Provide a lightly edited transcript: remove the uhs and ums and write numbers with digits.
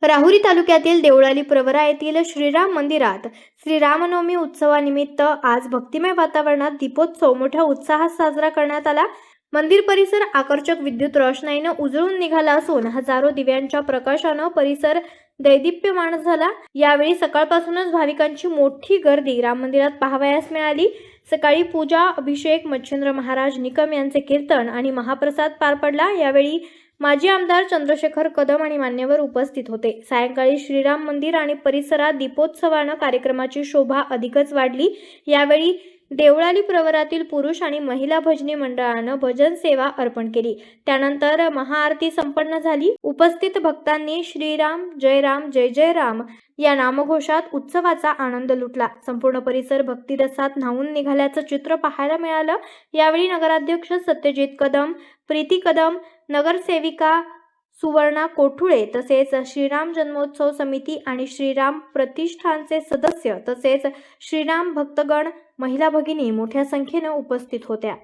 राहुरी तालुक्यातील देवळाली प्रवरा येथील श्रीराम मंदिरात श्रीरामनवमी उत्सवानिमित्त आज भक्तिमय वातावरणात दीपोत्सव मोठ्या उत्साहात साजरा करण्यात आला। मंदिर परिसर आकर्षक विद्युत रोषणाईने उजळून निघाला असून हजारो दिव्यांच्या प्रकाशाने परिसर दैदिप्यमान झाला। यावेळी सकाळपासूनच भाविकांची मोठी गर्दी राम मंदिरात पाहावयास मिळाली। सकाळी पूजा, अभिषेक, मच्छिंद्र महाराज निकम यांचे कीर्तन आणि महाप्रसाद पार पडला। यावेळी माजी आमदार चंद्रशेखर कदम आणि मान्यवर उपस्थित होते। सायंकाळी श्रीराम मंदिर आणि परिसरात दीपोत्सवाने कार्यक्रमाची शोभा अधिकच वाढली। यावेळी देवळाली प्रवरातील पुरुष आणि महिला भजनी मंडळानं भजन सेवा अर्पण केली। त्यानंतर महाआरती संपन्न झाली। उपस्थित भक्तांनी श्रीराम जय जय राम या नामघोषात उत्सवाचा आनंद लुटला। संपूर्ण परिसर भक्तिरसात न्हावून निघाल्याचं चित्र पाहायला मिळालं। यावेळी नगराध्यक्ष सत्यजित कदम, प्रीती कदम, नगरसेविका सुवर्णा कोठुळे तसेच श्रीराम जन्मोत्सव समिती आणि श्रीराम प्रतिष्ठानचे सदस्य तसेच श्रीराम भक्तगण, महिला भगिनी मोठ्या संख्येने उपस्थित होत्या।